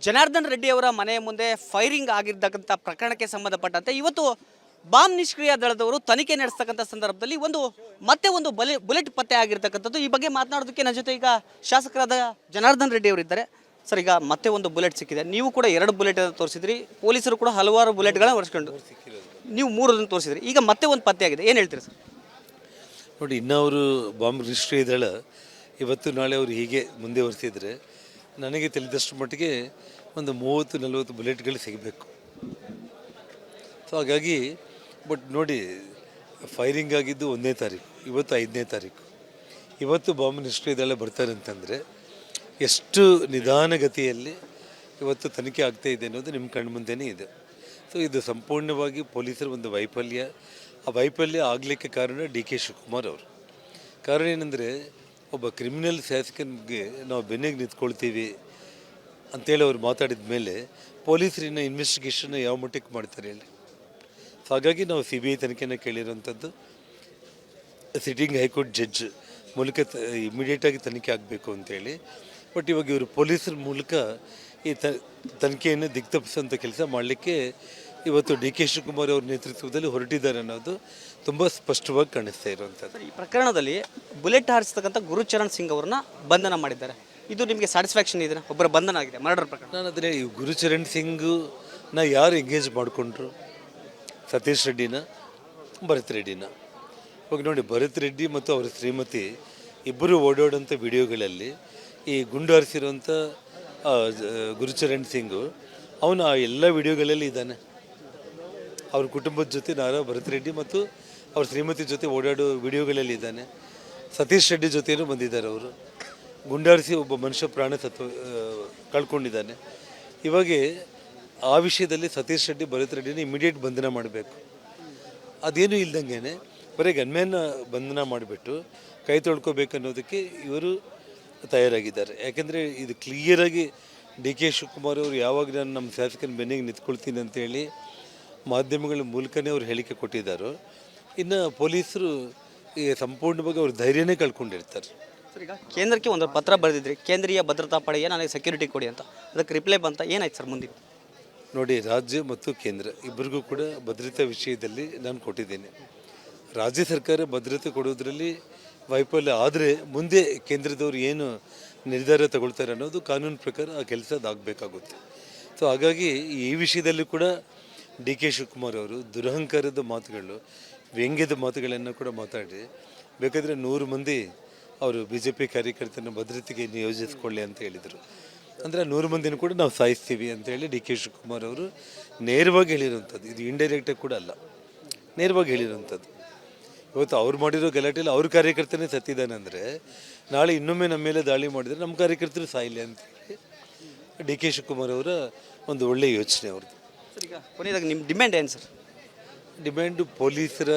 ಜನಾರ್ದನ್ ರೆಡ್ಡಿ ಅವರ ಮನೆಯ ಮುಂದೆ ಫೈರಿಂಗ್ ಆಗಿರ್ತಕ್ಕಂಥ ಪ್ರಕರಣಕ್ಕೆ ಸಂಬಂಧಪಟ್ಟಂತೆ ಇವತ್ತು ಬಾಂಬ್ ನಿಷ್ಕ್ರಿಯ ದಳದವರು ತನಿಖೆ ನಡೆಸ್ತಕ್ಕಂಥ ಸಂದರ್ಭದಲ್ಲಿ ಮತ್ತೆ ಒಂದು ಬುಲೆಟ್ ಪತ್ತೆ ಆಗಿರ್ತಕ್ಕಂಥದ್ದು. ಈ ಬಗ್ಗೆ ಮಾತನಾಡೋದಕ್ಕೆ ನನ್ನ ಜೊತೆ ಈಗ ಶಾಸಕರಾದ ಜನಾರ್ದನ್ ರೆಡ್ಡಿ ಅವರಿದ್ದಾರೆ. ಸರ್, ಈಗ ಮತ್ತೆ ಒಂದು ಬುಲೆಟ್ ಸಿಕ್ಕಿದೆ. ನೀವು ಕೂಡ 2 ಬುಲೆಟ್ ತೋರಿಸಿದ್ರಿ, ಪೊಲೀಸರು ಕೂಡ ಹಲವಾರು ಬುಲೆಟ್ಗಳನ್ನ ಹೊರಿಸ್ಕೊಂಡು ನೀವು 3 ತೋರಿಸಿದ್ರಿ. ಈಗ ಮತ್ತೆ ಒಂದು ಪತ್ತೆ ಆಗಿದೆ, ಏನು ಹೇಳ್ತೀರಿ ಸರ್? ನೋಡಿ, ಇನ್ನೂ ಅವರು ಬಾಂಬ್ ನಿಷ್ಕ್ರಿಯ ದಳ ಇವತ್ತು ನಾಳೆ ಅವರು ಹೀಗೆ ಮುಂದೆ ವರ್ತಿದ್ರೆ ನನಗೆ ತಿಳಿದಷ್ಟು ಮಟ್ಟಿಗೆ ಒಂದು 30-40 ಬುಲೆಟ್ಗಳು ಸಿಗಬೇಕು. ಸೊ ಹಾಗಾಗಿ ನೋಡಿ, ಫೈರಿಂಗ್ ಆಗಿದ್ದು 1ನೇ ತಾರೀಕು, ಇವತ್ತು 5ನೇ ತಾರೀಕು. ಇವತ್ತು ಬಾಂಬ್ ನಿಷ್ಕ್ರಿಯ ದಳ ಬರ್ತಾರೆ ಅಂತಂದರೆ ಎಷ್ಟು ನಿಧಾನಗತಿಯಲ್ಲಿ ಇವತ್ತು ತನಿಖೆ ಆಗ್ತಾ ಇದೆ ಅನ್ನೋದು ನಿಮ್ಮ ಕಣ್ಣು ಮುಂದೆನೇ ಇದೆ. ಸೊ ಇದು ಸಂಪೂರ್ಣವಾಗಿ ಪೊಲೀಸರ ಒಂದು ವೈಫಲ್ಯ. ಆ ವೈಫಲ್ಯ ಆಗಲಿಕ್ಕೆ ಕಾರಣ DK ಶಿವಕುಮಾರ್ ಅವರು. ಕಾರಣ ಏನಂದರೆ, ಒಬ್ಬ ಕ್ರಿಮಿನಲ್ ಶಾಸಕನಿಗೆ ನಾವು ಬೆನ್ನಿಗೆ ನಿಂತ್ಕೊಳ್ತೀವಿ ಅಂತೇಳಿ ಅವ್ರು ಮಾತಾಡಿದ ಮೇಲೆ ಪೊಲೀಸರಿನ ಇನ್ವೆಸ್ಟಿಗೇಷನ್ನ ಯಾವ ಮಟ್ಟಕ್ಕೆ ಮಾಡ್ತಾರೆ ಹೇಳಿ. ಸೊ ಹಾಗಾಗಿ ನಾವು CBI ತನಿಖೆನ ಕೇಳಿರೋಂಥದ್ದು. ಸಿಟ್ಟಿಂಗ್ ಹೈಕೋರ್ಟ್ ಜಡ್ಜ್ ಮೂಲಕ ಇಮಿಡಿಯೇಟಾಗಿ ತನಿಖೆ ಆಗಬೇಕು ಅಂತೇಳಿ. ಬಟ್ ಇವಾಗ ಇವರು ಪೊಲೀಸರ ಮೂಲಕ ಈ ತನಿಖೆಯನ್ನು ದಿಗ್ತಪ್ಪಿಸೋಂಥ ಕೆಲಸ ಮಾಡಲಿಕ್ಕೆ ಇವತ್ತು DK ಶಿವಕುಮಾರ್ ಅವ್ರ ನೇತೃತ್ವದಲ್ಲಿ ಹೊರಟಿದ್ದಾರೆ ಅನ್ನೋದು ತುಂಬ ಸ್ಪಷ್ಟವಾಗಿ ಕಾಣಿಸ್ತಾ ಇರುವಂಥದ್ದು. ಈ ಪ್ರಕರಣದಲ್ಲಿ ಬುಲೆಟ್ ಹಾರಿಸ್ತಕ್ಕಂಥ ಗುರುಚರಣ್ ಸಿಂಗ್ ಅವ್ರನ್ನ ಬಂಧನ ಮಾಡಿದ್ದಾರೆ. ಇದು ನಿಮಗೆ ಸ್ಯಾಟಿಸ್ಫ್ಯಾಕ್ಷನ್ ಇದೆ? ಒಬ್ಬರ ಬಂಧನ ಆಗಿದೆ ಮರ್ಡರ್ ಪ್ರಕರಣ. ನಾನು ಅದನ್ನೇ, ಈ ಗುರುಚರಣ್ ಸಿಂಗ್ನ ಯಾರು ಎಂಗೇಜ್ ಮಾಡಿಕೊಂಡ್ರು? ಸತೀಶ್ ರೆಡ್ಡಿನ, ಭರತ್ ರೆಡ್ಡಿನ. ಇವಾಗ ನೋಡಿ, ಭರತ್ ರೆಡ್ಡಿ ಮತ್ತು ಅವರ ಶ್ರೀಮತಿ ಇಬ್ಬರು ಓಡಾಡೋಂಥ ವಿಡಿಯೋಗಳಲ್ಲಿ ಈ ಗುಂಡು ಹಾರಿಸಿರುವಂಥ ಗುರುಚರಣ್ ಸಿಂಗು ಅವನು ಆ ಎಲ್ಲ ವಿಡಿಯೋಗಳಲ್ಲಿ ಇದ್ದಾನೆ. ಅವ್ರ ಕುಟುಂಬದ ಜೊತೆ ಭರತ್ ರೆಡ್ಡಿ ಮತ್ತು ಅವ್ರ ಶ್ರೀಮತಿ ಜೊತೆ ಓಡಾಡೋ ವಿಡಿಯೋಗಳಲ್ಲಿ ಇದ್ದಾನೆ. ಸತೀಶ್ ರೆಡ್ಡಿ ಜೊತೆಯೂ ಬಂದಿದ್ದಾರೆ. ಅವರು ಗುಂಡಾರಿಸಿ ಒಬ್ಬ ಮನುಷ್ಯ ಪ್ರಾಣ ಕಳ್ಕೊಂಡಿದ್ದಾನೆ. ಇವಾಗ ಆ ವಿಷಯದಲ್ಲಿ ಸತೀಶ್ ರೆಡ್ಡಿ, ಭರತ್ ರೆಡ್ಡಿನ ಇಮಿಡಿಯೇಟ್ ಬಂಧನ ಮಾಡಬೇಕು. ಅದೇನೂ ಇಲ್ದಂಗೆ ಬರೀ ಗನ್ಮ್ಯಾನ್ನ ಬಂಧನ ಮಾಡಿಬಿಟ್ಟು ಕೈ ತೊಳ್ಕೊಬೇಕನ್ನೋದಕ್ಕೆ ಇವರು ತಯಾರಾಗಿದ್ದಾರೆ. ಯಾಕೆಂದರೆ ಇದು ಕ್ಲಿಯರಾಗಿ DK ಶಿವಕುಮಾರ್ ಅವರು ಯಾವಾಗ ನಾನು ನಮ್ಮ ಶಾಸಕನ ಬೆನ್ನಿಗೆ ನಿಂತ್ಕೊಳ್ತೀನಿ ಅಂತೇಳಿ ಮಾಧ್ಯಮಗಳ ಮೂಲಕನೇ ಅವ್ರು ಹೇಳಿಕೆ ಕೊಟ್ಟಿದ್ದಾರೋ, ಇನ್ನು ಪೊಲೀಸರು ಈ ಸಂಪೂರ್ಣವಾಗಿ ಅವ್ರ ಧೈರ್ಯನೇ ಕಳ್ಕೊಂಡಿರ್ತಾರೆ. ಸರ್, ಈಗ ಕೇಂದ್ರಕ್ಕೆ ಒಂದು ಪತ್ರ ಬರೆದಿದ್ರಿ, ಕೇಂದ್ರೀಯ ಭದ್ರತಾ ಪಡೆಗೆ ನನಗೆ ಸೆಕ್ಯೂರಿಟಿ ಕೊಡಿ ಅಂತ. ಅದಕ್ಕೆ ರಿಪ್ಲೈ ಬಂತ? ಏನಾಯ್ತು ಸರ್ ಮುಂದೆ? ನೋಡಿ, ರಾಜ್ಯ ಮತ್ತು ಕೇಂದ್ರ ಇಬ್ಬರಿಗೂ ಕೂಡ ಭದ್ರತಾ ವಿಷಯದಲ್ಲಿ ನಾನು ಕೊಟ್ಟಿದ್ದೇನೆ. ರಾಜ್ಯ ಸರ್ಕಾರ ಭದ್ರತೆ ಕೊಡೋದ್ರಲ್ಲಿ ವೈಫಲ್ಯ ಆದರೆ ಮುಂದೆ ಕೇಂದ್ರದವರು ಏನು ನಿರ್ಧಾರ ತಗೊಳ್ತಾರೆ ಅನ್ನೋದು ಕಾನೂನು ಪ್ರಕಾರ ಆ ಕೆಲಸ ಅದಾಗಬೇಕಾಗುತ್ತೆ. ಸೊ ಹಾಗಾಗಿ ಈ ವಿಷಯದಲ್ಲಿ ಕೂಡ DK ಶಿವಕುಮಾರ್ ಅವರು ದುರಹಂಕಾರದ ಮಾತುಗಳು, ವ್ಯಂಗ್ಯದ ಮಾತುಗಳನ್ನು ಕೂಡ ಮಾತಾಡಿ ಬೇಕಾದರೆ 100 ಮಂದಿ ಅವರು BJP ಕಾರ್ಯಕರ್ತನ ಭದ್ರತೆಗೆ ನಿಯೋಜಿಸ್ಕೊಳ್ಳಿ ಅಂತ ಹೇಳಿದರು. ಅಂದರೆ 100 ಮಂದಿನೂ ಕೂಡ ನಾವು ಸಾಯಿಸ್ತೀವಿ ಅಂತೇಳಿ DK ಶಿವಕುಮಾರ್ ಅವರು ನೇರವಾಗಿ ಹೇಳಿರೋಂಥದ್ದು. ಇದು ಇಂಡೈರೆಕ್ಟಾಗಿ ಕೂಡ ಅಲ್ಲ, ನೇರವಾಗಿ ಹೇಳಿರೋಂಥದ್ದು. ಇವತ್ತು ಅವ್ರು ಮಾಡಿರೋ ಗಲಾಟೆಯಲ್ಲಿ ಅವ್ರ ಕಾರ್ಯಕರ್ತನೇ ಸತ್ತಿದ್ದಾನೆ ಅಂದರೆ ನಾಳೆ ಇನ್ನೊಮ್ಮೆ ನಮ್ಮ ಮೇಲೆ ದಾಳಿ ಮಾಡಿದರೆ ನಮ್ಮ ಕಾರ್ಯಕರ್ತರು ಸಾಯಿಲ್ಲ ಅಂತೇಳಿ DK ಶಿವಕುಮಾರ್ ಅವರ ಒಂದು ಒಳ್ಳೆಯ ಯೋಚನೆ ಅವ್ರದ್ದು. ಸರ್, ಈಗ ಕೊನೆಯದಾಗಿ ನಿಮ್ಮ ಡಿಮ್ಯಾಂಡ್ ಏನು ಸರ್? ಡಿಮ್ಯಾಂಡು ಪೊಲೀಸರ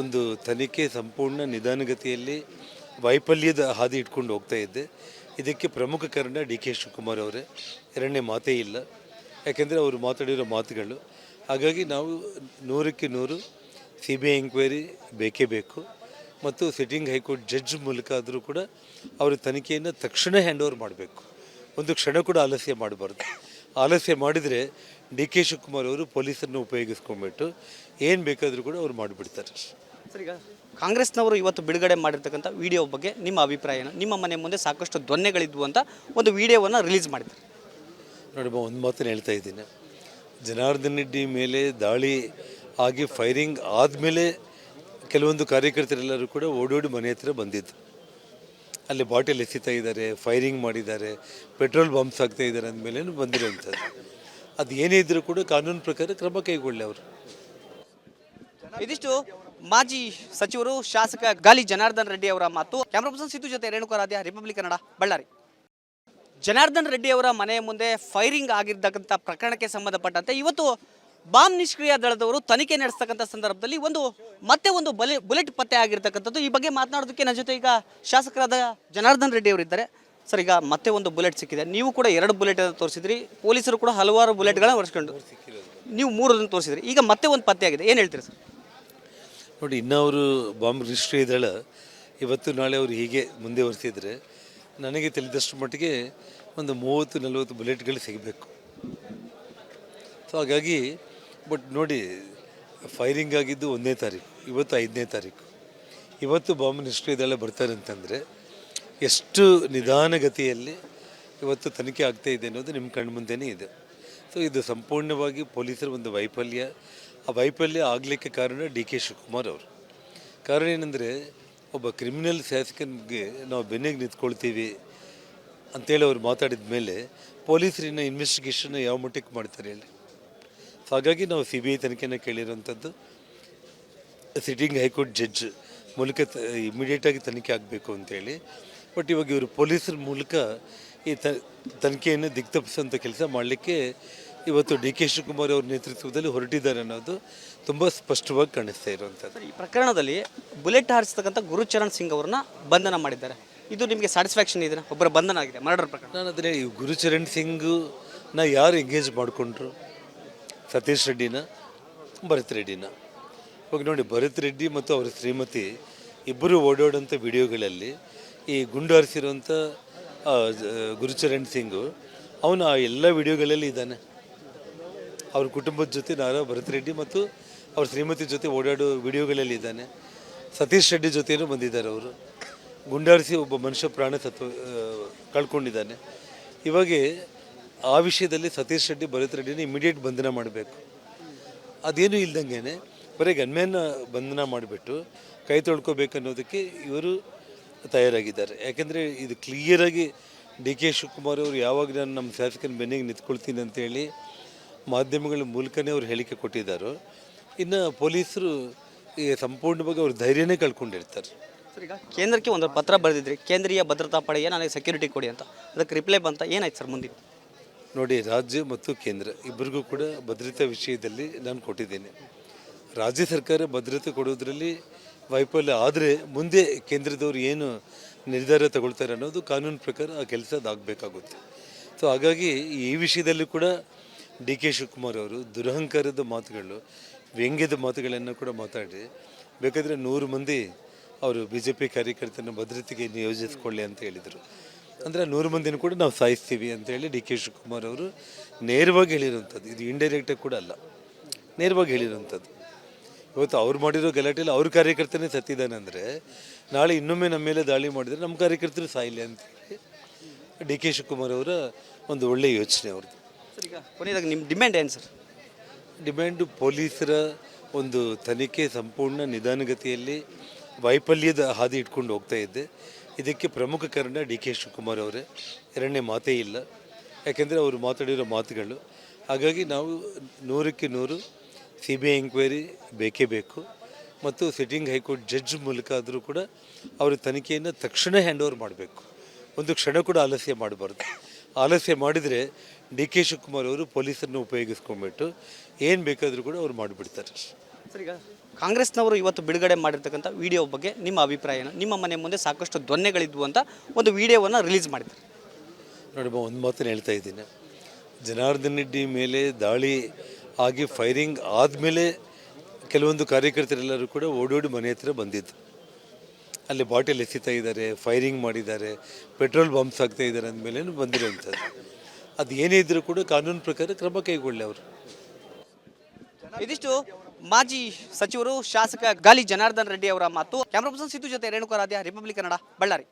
ಒಂದು ತನಿಖೆ ಸಂಪೂರ್ಣ ನಿಧಾನಗತಿಯಲ್ಲಿ ವೈಫಲ್ಯದ ಹಾದಿ ಇಟ್ಕೊಂಡು ಹೋಗ್ತಾ ಇದ್ದೆ. ಇದಕ್ಕೆ ಪ್ರಮುಖ ಕಾರಣ DK ಶಿವಕುಮಾರ್ ಅವರೇ, ಎರಡನೇ ಮಾತೇ ಇಲ್ಲ. ಯಾಕೆಂದರೆ ಅವರು ಮಾತಾಡಿರೋ ಮಾತುಗಳು. ಹಾಗಾಗಿ ನಾವು 100ಕ್ಕೆ 100 CBI ಎಂಕ್ವೈರಿ ಬೇಕೇ ಬೇಕು ಮತ್ತು ಸಿಟ್ಟಿಂಗ್ ಹೈಕೋರ್ಟ್ ಜಡ್ಜ್ ಮೂಲಕ ಆದರೂ ಕೂಡ ಅವರು ತನಿಖೆಯನ್ನು ತಕ್ಷಣ ಹ್ಯಾಂಡ್ ಓವರ್ ಮಾಡಬೇಕು. ಒಂದು ಕ್ಷಣ ಕೂಡ ಆಲಸ್ಯ ಮಾಡಬಾರ್ದು. ಆಲಸ್ಯ ಮಾಡಿದರೆ DK ಶಿವಕುಮಾರ್ ಅವರು ಪೊಲೀಸರನ್ನು ಉಪಯೋಗಿಸ್ಕೊಂಡ್ಬಿಟ್ಟು ಏನು ಬೇಕಾದರೂ ಕೂಡ ಅವ್ರು ಮಾಡಿಬಿಡ್ತಾರೆ. ಸರ್, ಈಗ ಕಾಂಗ್ರೆಸ್ನವರು ಇವತ್ತು ಬಿಡುಗಡೆ ಮಾಡಿರ್ತಕ್ಕಂಥ ವಿಡಿಯೋ ಬಗ್ಗೆ ನಿಮ್ಮ ಅಭಿಪ್ರಾಯ ಏನು? ನಿಮ್ಮ ಮನೆ ಮುಂದೆ ಸಾಕಷ್ಟು ಧ್ವನಿಗಳಿದ್ವು ಅಂತ ಒಂದು ವಿಡಿಯೋವನ್ನು ರಿಲೀಸ್ ಮಾಡಿದ್ದಾರೆ. ನೋಡಿ, ಒಂದು ಮಾತನ್ನು ಹೇಳ್ತಾ ಇದ್ದೀನಿ. ಜನಾರ್ದನ್ ರೆಡ್ಡಿ ಮೇಲೆ ದಾಳಿ ಆಗಿ ಫೈರಿಂಗ್ ಆದಮೇಲೆ ಕೆಲವೊಂದು ಕಾರ್ಯಕರ್ತರೆಲ್ಲರೂ ಕೂಡ ಓಡೋಡಿ ಮನೆ ಹತ್ರ ಬಂದಿದ್ದು. ಅಲ್ಲಿ ಬಾಟಲ್ ಎಸಿತಾ ಇದ್ದಾರೆ, ಫೈರಿಂಗ್ ಮಾಡಿದ್ದಾರೆ, ಪೆಟ್ರೋಲ್ ಬಾಂಬ್ಸ್ ಆಗ್ತಾ ಇದ್ದಾರೆ ಅಂದಮೇಲೆ ಬಂದಿರೋಂಥದ್ದು. ಅದು ಏನೇ ಇದ್ದರೂ ಕೂಡ ಕಾನೂನು ಪ್ರಕಾರ ಕ್ರಮ ಕೈಗೊಳ್ಳಿ ಅವರು. ಇದಿಷ್ಟು ಮಾಜಿ ಸಚಿವರು ಶಾಸಕ ಗಾಲಿ ಜನಾರ್ದನ್ ರೆಡ್ಡಿ ಅವರ ಮಾತು. ಕ್ಯಾಮ್ರಾ ಪರ್ಸನ್ ಸಿದ್ದು ಜೊತೆ ರೇಣುಕಾರಾಧ್ಯ, ರಿಪಬ್ಲಿಕ್ ಕನ್ನಡ, ಬಳ್ಳಾರಿ. ಜನಾರ್ದನ್ ರೆಡ್ಡಿ ಅವರ ಮನೆಯ ಮುಂದೆ ಫೈರಿಂಗ್ ಆಗಿರ್ತಕ್ಕಂಥ ಪ್ರಕರಣಕ್ಕೆ ಸಂಬಂಧಪಟ್ಟಂತೆ ಇವತ್ತು ಬಾಂಬ್ ನಿಷ್ಕ್ರಿಯ ದಳದವರು ತನಿಖೆ ನಡೆಸ್ತಕ್ಕಂಥ ಸಂದರ್ಭದಲ್ಲಿ ಮತ್ತೆ ಒಂದು ಬುಲೆಟ್ ಪತ್ತೆ ಆಗಿರ್ತಕ್ಕಂಥದ್ದು. ಈ ಬಗ್ಗೆ ಮಾತನಾಡೋದಕ್ಕೆ ನನ್ನ ಜೊತೆ ಈಗ ಶಾಸಕರಾದ ಜನಾರ್ದನ್ ರೆಡ್ಡಿ ಅವರಿದ್ದಾರೆ. ಸರ್, ಈಗ ಮತ್ತೆ ಒಂದು ಬುಲೆಟ್ ಸಿಕ್ಕಿದೆ. ನೀವು ಕೂಡ 2 ಬುಲೆಟ್ ತೋರಿಸಿದ್ರಿ, ಪೊಲೀಸರು ಕೂಡ ಹಲವಾರು ಬುಲೆಟ್ಗಳನ್ನ ಹೊರಿಸ್ಕೊಂಡು ನೀವು 3 ತೋರಿಸಿದ್ರಿ. ಈಗ ಮತ್ತೆ ಒಂದು ಪತ್ತೆ ಆಗಿದೆ, ಏನು ಹೇಳ್ತೀರಿ ಸರ್? ನೋಡಿ, ಇನ್ನೂ ಅವರು ಬಾಂಬ್ ನಿಷ್ಕ್ರಿಯ ದಳ ಇವತ್ತು ನಾಳೆ ಅವರು ಹೀಗೆ ಮುಂದೆ ವರ್ತಿದ್ರೆ ನನಗೆ ತಿಳಿದಷ್ಟು ಮಟ್ಟಿಗೆ ಒಂದು 30-40 ಬುಲೆಟ್ಗಳು ಸಿಗಬೇಕು. ಸೊ ಹಾಗಾಗಿ ಬಟ್ ನೋಡಿ, ಫೈರಿಂಗ್ ಆಗಿದ್ದು 1ನೇ ತಾರೀಕು, ಇವತ್ತು 5ನೇ ತಾರೀಕು. ಇವತ್ತು ಬಾಂಬ್ ನಿಷ್ಕ್ರಿಯ ದಳ ಬರ್ತಾರೆ ಅಂತಂದರೆ ಎಷ್ಟು ನಿಧಾನಗತಿಯಲ್ಲಿ ಇವತ್ತು ತನಿಖೆ ಆಗ್ತಾ ಇದೆ ಅನ್ನೋದು ನಿಮ್ಮ ಕಣ್ಣು ಮುಂದೆನೇ ಇದೆ. ಸೊ ಇದು ಸಂಪೂರ್ಣವಾಗಿ ಪೊಲೀಸರ ಒಂದು ವೈಫಲ್ಯ. ಆ ವೈಫಲ್ಯ ಆಗಲಿಕ್ಕೆ ಕಾರಣ DK ಶಿವಕುಮಾರ್ ಅವರು. ಕಾರಣ ಏನಂದರೆ, ಒಬ್ಬ ಕ್ರಿಮಿನಲ್ ಶಾಸಕನಿಗೆ ನಾವು ಬೆನ್ನಿಗೆ ನಿಂತ್ಕೊಳ್ತೀವಿ ಅಂತೇಳಿ ಅವ್ರು ಮಾತಾಡಿದ ಮೇಲೆ ಪೊಲೀಸರಿನ ಇನ್ವೆಸ್ಟಿಗೇಷನ್ ಯಾವ ಮಟ್ಟಕ್ಕೆ ಮಾಡ್ತಾರೆ ಹೇಳಿ. ಸೊ ಹಾಗಾಗಿ ನಾವು CBI ತನಿಖೆನ ಕೇಳಿರೋಂಥದ್ದು. ಸಿಟ್ಟಿಂಗ್ ಹೈಕೋರ್ಟ್ ಜಡ್ಜ್ ಮೂಲಕ ಇಮಿಡಿಯೇಟಾಗಿ ತನಿಖೆ ಆಗಬೇಕು ಅಂತೇಳಿ. ಬಟ್ ಇವಾಗ ಇವರು ಪೊಲೀಸರ ಮೂಲಕ ಈ ತನಿಖೆಯನ್ನು ದಿಗ್ತಪ್ಪಿಸೋಂಥ ಕೆಲಸ ಮಾಡಲಿಕ್ಕೆ ಇವತ್ತು DK ಶಿವಕುಮಾರ್ ಅವ್ರ ನೇತೃತ್ವದಲ್ಲಿ ಹೊರಟಿದ್ದಾರೆ ಅನ್ನೋದು ತುಂಬ ಸ್ಪಷ್ಟವಾಗಿ ಕಾಣಿಸ್ತಾ ಇರುವಂಥದ್ದು. ಈ ಪ್ರಕರಣದಲ್ಲಿ ಬುಲೆಟ್ ಹಾರಿಸ್ತಕ್ಕಂಥ ಗುರುಚರಣ್ ಸಿಂಗ್ ಅವ್ರನ್ನ ಬಂಧನ ಮಾಡಿದ್ದಾರೆ. ಇದು ನಿಮಗೆ ಸ್ಯಾಟಿಸ್ಫ್ಯಾಕ್ಷನ್ ಇದೆ? ಒಬ್ಬರ ಬಂಧನ ಆಗಿದೆ ಮರ್ಡರ್ ಪ್ರಕರಣ. ನಾನು ಅದನ್ನೇ, ಈ ಗುರುಚರಣ್ ಸಿಂಗ್ನ ಯಾರು ಎಂಗೇಜ್ ಮಾಡಿಕೊಂಡ್ರು? ಸತೀಶ್ ರೆಡ್ಡಿನ, ಭರತ್ ರೆಡ್ಡಿನ. ಇವಾಗ ನೋಡಿ, ಭರತ್ ರೆಡ್ಡಿ ಮತ್ತು ಅವರ ಶ್ರೀಮತಿ ಇಬ್ಬರು ಓಡಾಡೋಂಥ ವಿಡಿಯೋಗಳಲ್ಲಿ ಈ ಗುಂಡು ಹಾರಿಸಿರುವಂಥ ಗುರುಚರಣ್ ಸಿಂಗು ಅವನು ಆ ಎಲ್ಲ ವಿಡಿಯೋಗಳಲ್ಲಿ ಇದ್ದಾನೆ. ಅವ್ರ ಕುಟುಂಬದ ಜೊತೆ ಭರತ್ ರೆಡ್ಡಿ ಮತ್ತು ಅವ್ರ ಶ್ರೀಮತಿ ಜೊತೆ ಓಡಾಡೋ ವಿಡಿಯೋಗಳಲ್ಲಿ ಇದ್ದಾನೆ. ಸತೀಶ್ ರೆಡ್ಡಿ ಜೊತೆಯೂ ಬಂದಿದ್ದಾರೆ. ಅವರು ಗುಂಡಾರಿಸಿ ಒಬ್ಬ ಮನುಷ್ಯ ಪ್ರಾಣ ಕಳ್ಕೊಂಡಿದ್ದಾನೆ. ಇವಾಗ ಆ ವಿಷಯದಲ್ಲಿ ಸತೀಶ್ ರೆಡ್ಡಿ, ಭರತ್ ರೆಡ್ಡಿನ ಇಮಿಡಿಯೇಟ್ ಬಂಧನ ಮಾಡಬೇಕು. ಅದೇನೂ ಇಲ್ದಂಗೆ ಬರೀ ಗನ್ಮ್ಯಾನ್ನ ಬಂಧನ ಮಾಡಿಬಿಟ್ಟು ಕೈ ತೊಳ್ಕೊಬೇಕನ್ನೋದಕ್ಕೆ ಇವರು ತಯಾರಾಗಿದ್ದಾರೆ. ಯಾಕೆಂದರೆ ಇದು ಕ್ಲಿಯರಾಗಿ DK ಶಿವಕುಮಾರ್ ಅವರು ಯಾವಾಗ ನಾನು ನಮ್ಮ ಶಾಸಕನ ಬೆನ್ನಿಗೆ ನಿಂತ್ಕೊಳ್ತೀನಿ ಅಂತೇಳಿ ಮಾಧ್ಯಮಗಳ ಮೂಲಕನೇ ಅವ್ರು ಹೇಳಿಕೆ ಕೊಟ್ಟಿದ್ದಾರೋ, ಇನ್ನು ಪೊಲೀಸರು ಈ ಸಂಪೂರ್ಣವಾಗಿ ಅವ್ರ ಧೈರ್ಯನೇ ಕಳ್ಕೊಂಡಿರ್ತಾರೆ. ಸರ್, ಈಗ ಕೇಂದ್ರಕ್ಕೆ ಒಂದು ಪತ್ರ ಬರೆದಿದ್ರಿ, ಕೇಂದ್ರೀಯ ಭದ್ರತಾ ಪಡೆಗೆ ನನಗೆ ಸೆಕ್ಯೂರಿಟಿ ಕೊಡಿ ಅಂತ. ಅದಕ್ಕೆ ರಿಪ್ಲೈ ಬಂತ? ಏನಾಯ್ತು ಸರ್ ಮುಂದೆ? ನೋಡಿ, ರಾಜ್ಯ ಮತ್ತು ಕೇಂದ್ರ ಇಬ್ಬರಿಗೂ ಕೂಡ ಭದ್ರತಾ ವಿಷಯದಲ್ಲಿ ನಾನು ಕೊಟ್ಟಿದ್ದೇನೆ. ರಾಜ್ಯ ಸರ್ಕಾರ ಭದ್ರತೆ ಕೊಡೋದ್ರಲ್ಲಿ ವೈಫಲ್ಯ ಆದರೆ ಮುಂದೆ ಕೇಂದ್ರದವ್ರು ಏನು ನಿರ್ಧಾರ ತಗೊಳ್ತಾರೆ ಅನ್ನೋದು ಕಾನೂನು ಪ್ರಕಾರ ಆ ಕೆಲಸ ಅದಾಗಬೇಕಾಗುತ್ತೆ. ಸೊ ಹಾಗಾಗಿ ಈ ವಿಷಯದಲ್ಲಿ ಕೂಡ DK ಶಿವಕುಮಾರ್ ಅವರು ದುರಹಂಕಾರದ ಮಾತುಗಳು, ವ್ಯಂಗ್ಯದ ಮಾತುಗಳನ್ನು ಕೂಡ ಮಾತಾಡಿ ಬೇಕಾದರೆ 100 ಮಂದಿ ಅವರು BJP ಕಾರ್ಯಕರ್ತನ ಭದ್ರತೆಗೆ ನಿಯೋಜಿಸ್ಕೊಳ್ಳಿ ಅಂತ ಹೇಳಿದರು. ಅಂದರೆ 100 ಮಂದಿನೂ ಕೂಡ ನಾವು ಸಾಯಿಸ್ತೀವಿ ಅಂತೇಳಿ DK ಶಿವಕುಮಾರ್ ಅವರು ನೇರವಾಗಿ ಹೇಳಿರುವಂಥದ್ದು. ಇದು ಇಂಡೈರೆಕ್ಟಾಗಿ ಕೂಡ ಅಲ್ಲ, ನೇರವಾಗಿ ಹೇಳಿರುವಂಥದ್ದು. ಇವತ್ತು ಅವ್ರು ಮಾಡಿರೋ ಗಲಾಟೆಯಲ್ಲಿ ಅವ್ರ ಕಾರ್ಯಕರ್ತನೇ ಸತ್ತಿದ್ದಾನೆ ಅಂದರೆ ನಾಳೆ ಇನ್ನೊಮ್ಮೆ ನಮ್ಮ ಮೇಲೆ ದಾಳಿ ಮಾಡಿದರೆ ನಮ್ಮ ಕಾರ್ಯಕರ್ತರು ಸಾಯಿಲ್ಲ ಅಂತೇಳಿ DK ಶಿವಕುಮಾರ್ ಅವರ ಒಂದು ಒಳ್ಳೆಯ ಯೋಚನೆ ಅವ್ರದ್ದು. ಸರ್, ಈಗ ಕೊನೆಯದಾಗಿ ನಿಮ್ಮ ಡಿಮ್ಯಾಂಡ್ ಏನು ಸರ್? ಡಿಮ್ಯಾಂಡು ಪೊಲೀಸರ ಒಂದು ತನಿಖೆ ಸಂಪೂರ್ಣ ನಿಧಾನಗತಿಯಲ್ಲಿ ವೈಫಲ್ಯದ ಹಾದಿ ಇಟ್ಕೊಂಡು ಹೋಗ್ತಾ ಇದ್ದೆ. ಇದಕ್ಕೆ ಪ್ರಮುಖ ಕಾರಣ DK ಶಿವಕುಮಾರ್ ಅವರೇ, ಎರಡನೇ ಮಾತೇ ಇಲ್ಲ. ಯಾಕೆಂದರೆ ಅವರು ಮಾತಾಡಿರೋ ಮಾತುಗಳು. ಹಾಗಾಗಿ ನಾವು 100ಕ್ಕೆ 100 CBI ಎಂಕ್ವೈರಿ ಬೇಕೇ ಬೇಕು ಮತ್ತು ಸಿಟ್ಟಿಂಗ್ ಹೈಕೋರ್ಟ್ ಜಡ್ಜ್ ಮೂಲಕ ಆದರೂ ಕೂಡ ಅವರು ತನಿಖೆಯನ್ನು ತಕ್ಷಣ ಹ್ಯಾಂಡ್ ಓವರ್ ಮಾಡಬೇಕು. ಒಂದು ಕ್ಷಣ ಕೂಡ ಆಲಸ್ಯ ಮಾಡಬಾರ್ದು. ಆಲಸ್ಯ ಮಾಡಿದರೆ DK ಶಿವಕುಮಾರ್ ಅವರು ಪೊಲೀಸರನ್ನು ಉಪಯೋಗಿಸ್ಕೊಂಡ್ಬಿಟ್ಟು ಏನು ಬೇಕಾದರೂ ಕೂಡ ಅವ್ರು ಮಾಡಿಬಿಡ್ತಾರೆ. ಸರ್, ಈಗ ಕಾಂಗ್ರೆಸ್ನವರು ಇವತ್ತು ಬಿಡುಗಡೆ ಮಾಡಿರ್ತಕ್ಕಂಥ ವಿಡಿಯೋ ಬಗ್ಗೆ ನಿಮ್ಮ ಅಭಿಪ್ರಾಯ ಏನು? ನಿಮ್ಮ ಮನೆ ಮುಂದೆ ಸಾಕಷ್ಟು ಧ್ವನಿಗಳಿದ್ವು ಅಂತ ಒಂದು ವಿಡಿಯೋವನ್ನು ರಿಲೀಸ್ ಮಾಡಿದ್ದಾರೆ. ನೋಡಿ, ಒಂದು ಮಾತನ್ನು ಹೇಳ್ತಾ ಇದ್ದೀನಿ. ಜನಾರ್ದನ್ ರೆಡ್ಡಿ ಮೇಲೆ ದಾಳಿ ಆಗಿ ಫೈರಿಂಗ್ ಆದಮೇಲೆ ಕೆಲವೊಂದು ಕಾರ್ಯಕರ್ತರೆಲ್ಲರೂ ಕೂಡ ಓಡೋಡಿ ಮನೆ ಹತ್ರ ಬಂದಿದ್ದು. ಅಲ್ಲಿ ಬಾಟಲ್ ಎಸಿತಾ ಇದ್ದಾರೆ, ಫೈರಿಂಗ್ ಮಾಡಿದ್ದಾರೆ, ಪೆಟ್ರೋಲ್ ಬಾಂಬ್ಸ್ ಆಗ್ತಾ ಇದ್ದಾರೆ ಅಂದಮೇಲೆ ಬಂದಿರೋಂಥದ್ದು. ಅದು ಏನೇ ಇದ್ದರೂ ಕೂಡ ಕಾನೂನು ಪ್ರಕಾರ ಕ್ರಮ ಕೈಗೊಳ್ಳಿ ಅವರು. ಇದಿಷ್ಟು ಮಾಜಿ ಸಚಿವರು ಶಾಸಕ ಗಾಲಿ ಜನಾರ್ದನ್ ರೆಡ್ಡಿ ಅವರ ಮಾತು. ಕ್ಯಾಮ್ರಾ ಪರ್ಸನ್ ಸಿದ್ದು ಜೊತೆ ರೇಣುಕಾ ರಾಧ್ಯ, ರಿಪಬ್ಲಿಕ್ ಕನ್ನಡ, ಬಳ್ಳಾರಿ.